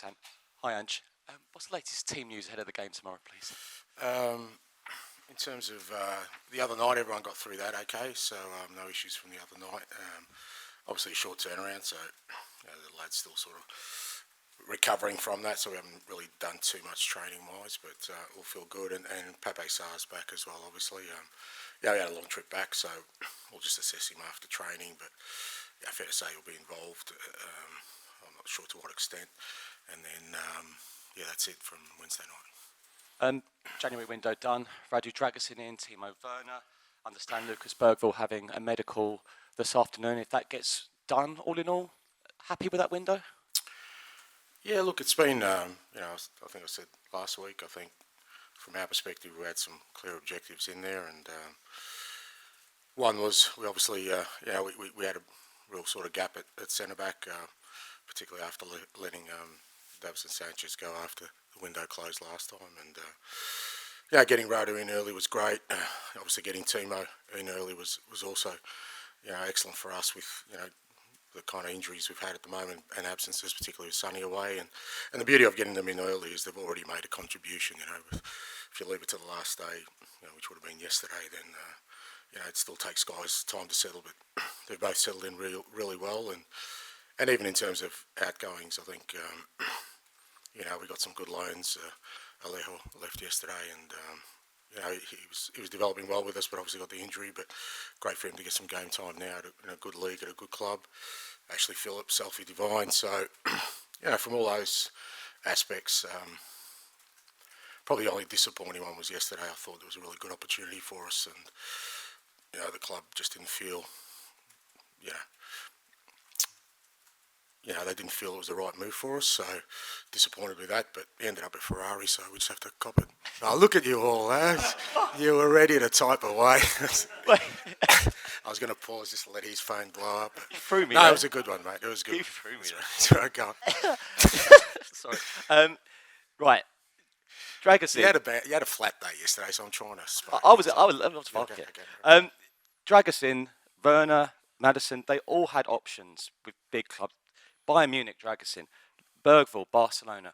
Sam. Hi, Ange. What's the latest team news ahead of the game tomorrow, please? In terms of the other night, everyone got through that okay, so no issues from the other night. Obviously a short turnaround, so the lads still sort of recovering from that, so we haven't really done too much training-wise, but all feel good. And Pape Sarr's back as well, obviously. We had a long trip back, so we'll just assess him after training, but fair to say he'll be involved. I'm not sure to what extent. And then, that's it from Wednesday night. January window done. Dragusin in, Timo Werner. Understand Lucas Bergvall having a medical this afternoon. If that gets done, all in all, happy with that window? Yeah, look, it's been, I think I said last week, I think from our perspective we had some clear objectives in there, and one was we obviously, we had a real sort of gap at centre-back, particularly after letting Maddison and Sanchez go after the window closed last time, and getting Radu in early was great. Obviously getting Timo in early was also excellent for us with the kind of injuries we've had at the moment and absences, particularly with Sonny away, and the beauty of getting them in early is they've already made a contribution. If you leave it to the last day, which would have been yesterday, then it still takes guys time to settle, but they've both settled in really well, and even in terms of outgoings, I think we got some good loans. Alejo left yesterday, and he was developing well with us, but obviously got the injury. But great for him to get some game time now in a good league at a good club. Ashley Phillips, Selfie Divine. So from all those aspects, probably the only disappointing one was yesterday. I thought there was a really good opportunity for us, and the club just didn't feel, they didn't feel it was the right move for us, so disappointed with that, but ended up at Ferrari, so we just have to cop it. Oh, look at you all, eh? You were ready to type away. I was going to pause just to let his phone blow up. You threw me. No, it was a good one, mate. It was a good. You threw me. That's where I go. Sorry. Right. Dragusin. You had a flat day yesterday, so I'm trying to. I was fuck it. Okay. Dragusin, Werner, Maddison, they all had options with big clubs. Bayern Munich, Dragusin, Bergvall, Barcelona.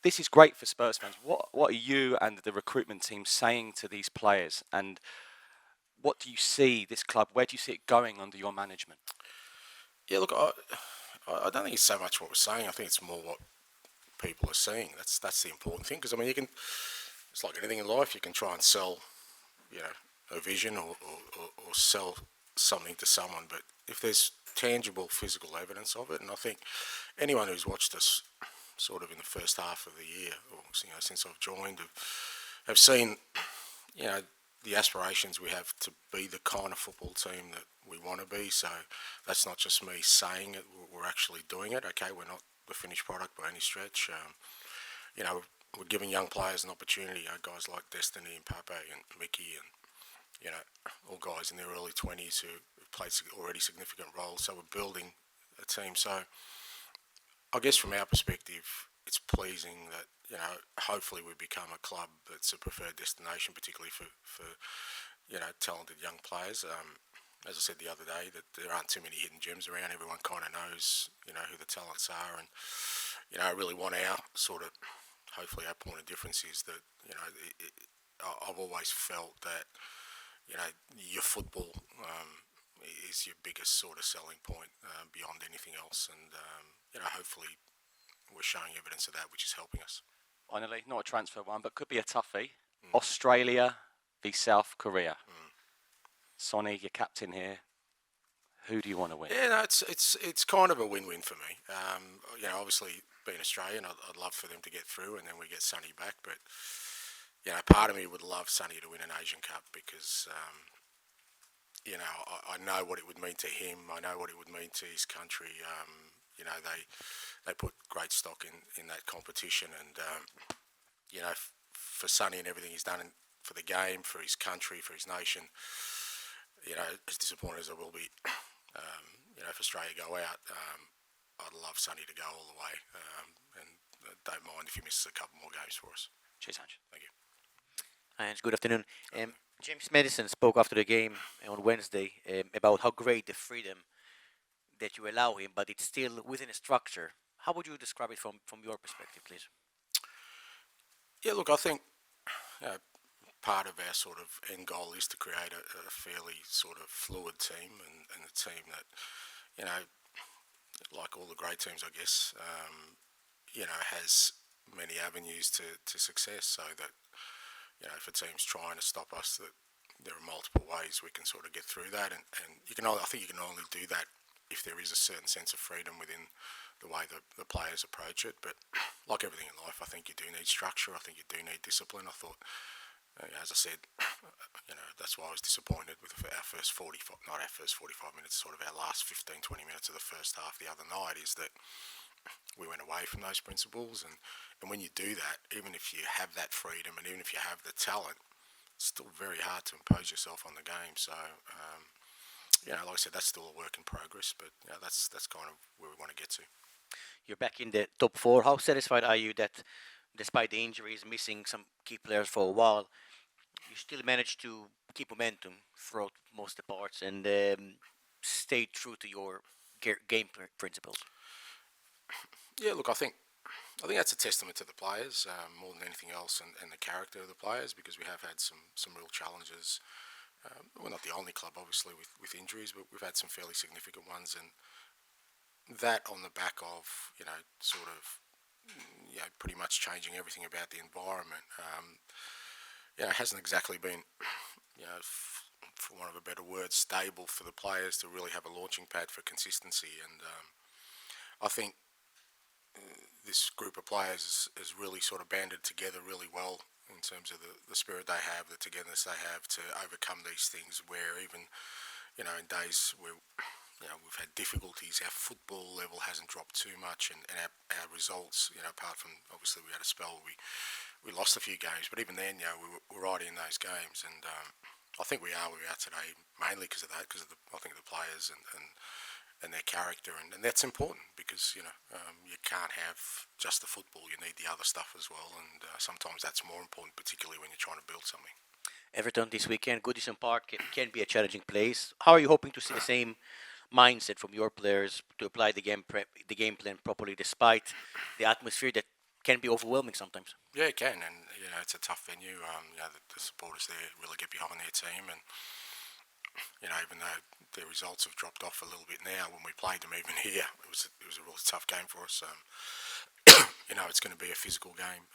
This is great for Spurs fans. What are you and the recruitment team saying to these players? And what do you see this club, where do you see it going under your management? Yeah, look, I don't think it's so much what we're saying. I think it's more what people are seeing. That's the important thing. Because, it's like anything in life, you can try and sell, a vision or sell something to someone. But if there's tangible physical evidence of it, and I think anyone who's watched us sort of in the first half of the year, or since I've joined, have seen the aspirations we have to be the kind of football team that we want to be. So that's not just me saying it, we're actually doing it. Okay, we're not the finished product by any stretch. We're giving young players an opportunity, guys like Destiny and Pape and Mickey and all guys in their early 20s who have played already significant roles. So we're building a team. So I guess from our perspective, it's pleasing that hopefully we become a club that's a preferred destination, particularly for talented young players. As I said the other day, that there aren't too many hidden gems around. Everyone kind of knows who the talents are, and I really want our sort of, hopefully our point of difference is that I've always felt that your football is your biggest sort of selling point beyond anything else, and hopefully we're showing evidence of that, which is helping us. Finally, not a transfer one, but could be a toughie. Australia v South Korea. Sonny, your captain here. Who do you want to win? Yeah, no, it's kind of a win-win for me. Obviously being Australian, I'd love for them to get through, and then we get Sonny back. But part of me would love Sonny to win an Asian Cup because I know what it would mean to him. I know what it would mean to his country. They put great stock in that competition, and for Sonny and everything he's done for the game, for his country, for his nation. As disappointed as I will be, if Australia go out, I'd love Sonny to go all the way, and don't mind if he misses a couple more games for us. Cheers, Ange. Thank you. Hi, Ange. Good afternoon. James Maddison spoke after the game on Wednesday about how great the freedom that you allow him, but it's still within a structure. How would you describe it from your perspective, please? Yeah, look, I think part of our sort of end goal is to create a fairly sort of fluid team and a team that, you know, like all the great teams, I guess, has many avenues to success, so that, if a team's trying to stop us, that there are multiple ways we can sort of get through that, and I think you can only do that if there is a certain sense of freedom within the way the players approach it. But like everything in life, I think you do need structure. I think you do need discipline. I thought, as I said, that's why I was disappointed with our first 45, not our first 45 minutes, sort of our last 15, 20 minutes of the first half the other night, is that we went away from those principles. And when you do that, even if you have that freedom and even if you have the talent, it's still very hard to impose yourself on the game. So, like I said, that's still a work in progress, but that's kind of where we want to get to. You're back in the top four. How satisfied are you that, despite the injuries, missing some key players for a while, you still managed to keep momentum throughout most of the parts and stay true to your game principles? Yeah, look, I think that's a testament to the players more than anything else, and the character of the players, because we have had some real challenges. We're not the only club, obviously, with injuries, but we've had some fairly significant ones, and that on the back of, pretty much changing everything about the environment. It hasn't exactly been, for want of a better word, stable for the players to really have a launching pad for consistency. And I think this group of players has really sort of banded together really well in terms of the spirit they have, the togetherness they have to overcome these things, where even, in days where, we've had difficulties, our football level hasn't dropped too much, and our results, apart from, obviously, we had a spell, we lost a few games, but even then, we were right in those games, and I think we are where we are today, mainly because of that, because of I think the players and their character, and that's important, because, you can't have just the football, you need the other stuff as well, and sometimes that's more important, particularly when you're trying to build something. Everton this weekend, Goodison Park can be a challenging place. How are you hoping to see the same mindset from your players to apply the game plan properly, despite the atmosphere that can be overwhelming sometimes? Yeah, it can, and it's a tough venue. The supporters there really get behind their team, and even though their results have dropped off a little bit now, when we played them even here, it was a really tough game for us. It's going to be a physical game.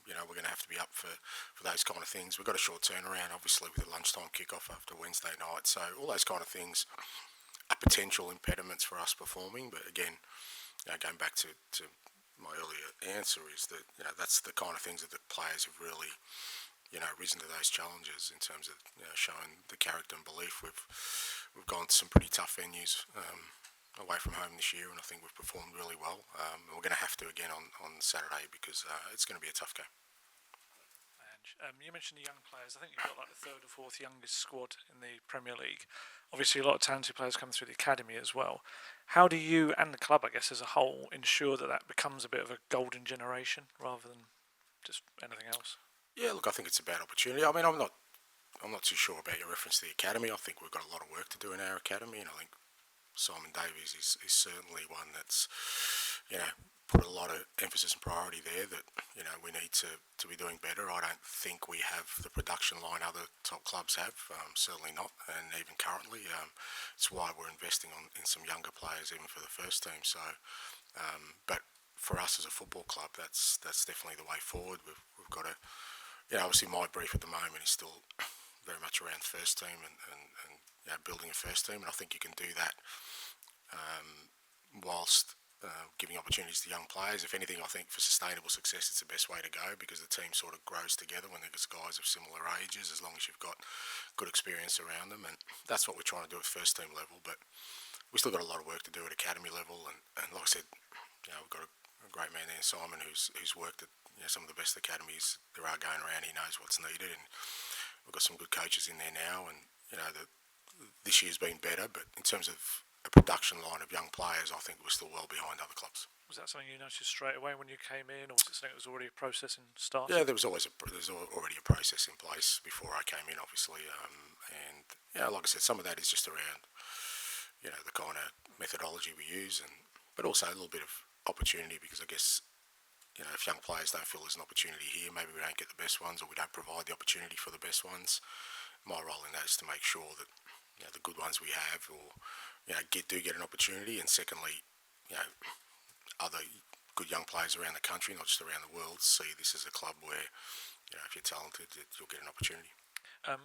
We're going to have to be up for those kind of things. We've got a short turnaround, obviously, with the lunchtime kickoff after Wednesday night. So all those kind of things are potential impediments for us performing. But again, going back to my earlier answer, is that that's the kind of things that the players have really risen to those challenges in terms of showing the character and belief. We've gone to some pretty tough venues away from home this year, and I think we've performed really well. We're going to have to again on Saturday, because it's going to be a tough game. You mentioned the young players. I think you've got like the third or fourth youngest squad in the Premier League. Obviously, a lot of talented players come through the academy as well. How do you and the club, I guess, as a whole, ensure that becomes a bit of a golden generation rather than just anything else? Yeah, look, I think it's about opportunity. I mean, I'm not too sure about your reference to the academy. I think we've got a lot of work to do in our academy, and I think Simon Davies is certainly one that's, put a lot of emphasis and priority there, that, we need to be doing better. I don't think we have the production line other top clubs have, certainly not, and even currently. It's why we're investing in some younger players, even for the first team. So, but for us as a football club, that's definitely the way forward. We've got to, obviously my brief at the moment is still very much around first team and building a first team, and I think you can do that whilst giving opportunities to young players. If anything, I think for sustainable success, it's the best way to go, because the team sort of grows together when there's guys of similar ages, as long as you've got good experience around them, and that's what we're trying to do at first team level. But we've still got a lot of work to do at academy level, and like I said, we've got a great man there, Simon, who's worked at some of the best academies there are going around. He knows what's needed, and we've got some good coaches in there now, and this year's been better, but in terms of a production line of young players, I think we're still well behind other clubs. Was that something you noticed straight away when you came in, or was it something that was already a process and started? Yeah, there's already a process in place before I came in, obviously, and like I said, some of that is just around the kind of methodology we use, but also a little bit of opportunity, because I guess, if young players don't feel there's an opportunity here, maybe we don't get the best ones, or we don't provide the opportunity for the best ones. My role in that is to make sure that the good ones we have, or do get an opportunity, and secondly, other good young players around the country, not just around the world, see this as a club where if you're talented, you'll get an opportunity.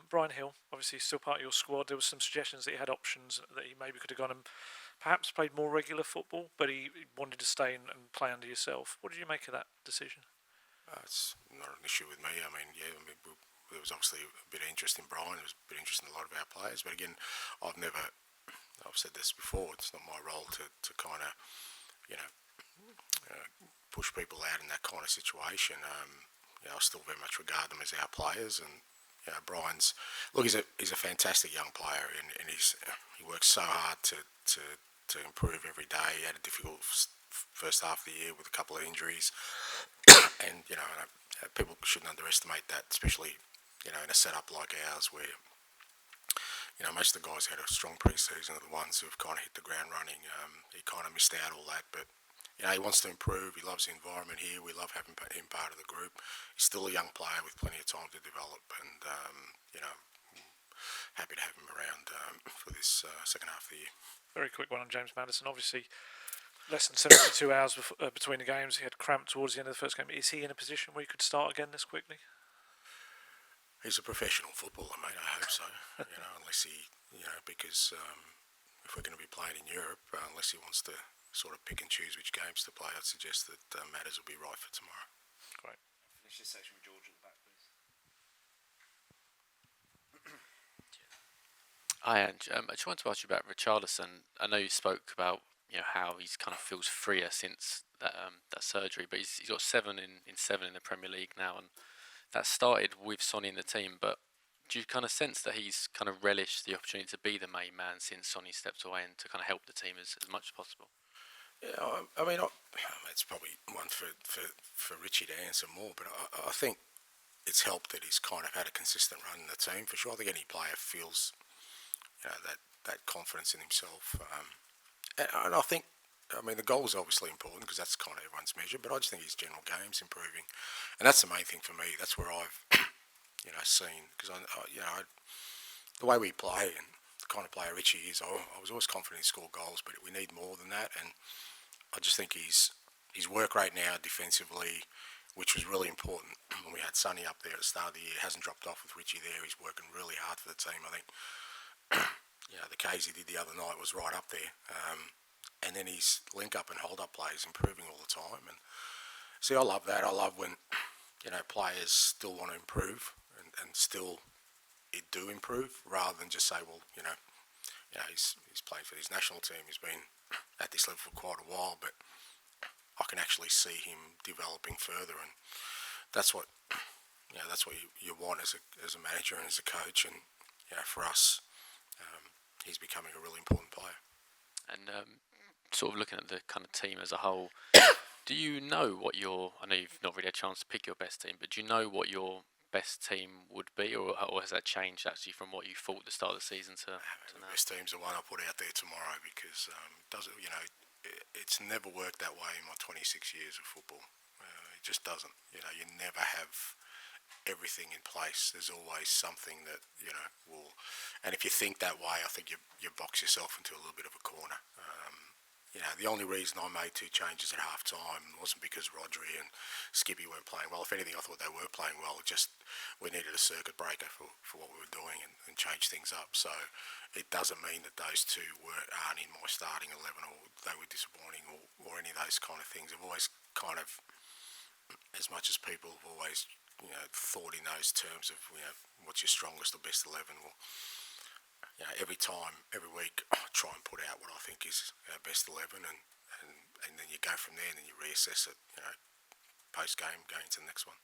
Bryan Gil, obviously still part of your squad. There were some suggestions that he had options, that he maybe could have gone and perhaps played more regular football, but he wanted to stay and play under yourself. What did you make of that decision? It's not an issue with me. There was obviously a bit of interest in Bryan. There was a bit of interest in a lot of our players. But again, I've said this before, it's not my role to kind of, push people out in that kind of situation. I still very much regard them as our players, and Bryan's he's a fantastic young player, and he works so hard to improve every day. He had a difficult first half of the year with a couple of injuries, and people shouldn't underestimate that, especially in a setup like ours where most of the guys had a strong pre-season are the ones who've kind of hit the ground running. He kind of missed out all that, but he wants to improve. He loves the environment here. We love having him part of the group. He's still a young player with plenty of time to develop, and happy to have him around for this second half of the year. Very quick one on James Maddison. Obviously, less than 72 hours between the games. He had cramp towards the end of the first game. Is he in a position where he could start again this quickly? He's a professional footballer, mate. I hope so. Unless he, because if we're going to be playing in Europe, unless he wants to sort of pick and choose which games to play, I'd suggest that Matters will be right for tomorrow. Great. Finish this section with George at the back, please. Hi, Ange. I just wanted to ask you about Richarlison. I know you spoke about how he's kind of feels freer since that surgery, but he's got 7 in the Premier League now, and that started with Sonny in the team. But do you kind of sense that he's kind of relished the opportunity to be the main man since Sonny stepped away, and to kind of help the team as much as possible? Yeah, it's probably one for Richie to answer more, but I think it's helped that he's kind of had a consistent run in the team, for sure. I think any player feels that confidence in himself, and I think the goal is obviously important because that's kind of everyone's measure, but I just think his general game's improving, and that's the main thing for me. That's where I've seen, because the way we play and the kind of player Richie is, I was always confident he scored goals, but we need more than that. And I just think his work rate now defensively, which was really important when we had Sonny up there at the start of the year, hasn't dropped off with Richie there. He's working really hard for the team. I think the K's he did the other night was right up there, and then his link up and hold up play is improving all the time. And see, I love that. I love when players still want to improve and still do improve, rather than just say, well, he's playing for his national team. He's been at this level for quite a while, but I can actually see him developing further, and that's what you want as a manager and as a coach. And for us, he's becoming a really important player. And sort of looking at the kind of team as a whole, do you know what I know you've not really had a chance to pick your best team, but do you know what your best team would be, or has that changed actually from what you thought at the start of the season to now? Best team's the one I put out there tomorrow, because it's never worked that way in my 26 years of football. It just doesn't. You never have everything in place. There's always something that will, and if you think that way, I think you box yourself into a little bit of a corner. The only reason I made 2 changes at half time wasn't because Rodri and Skippy weren't playing well. If anything, I thought they were playing well. Just we needed a circuit breaker for what we were doing and change things up. So it doesn't mean that those 2 aren't in my starting 11, or they were disappointing, or any of those kind of things. I've always kind of, as much as people have always thought in those terms of what's your strongest or best 11. Well, every time, every week, I try and put out what I think is our best 11, and then you go from there, and then you reassess it, post game, going to the next one.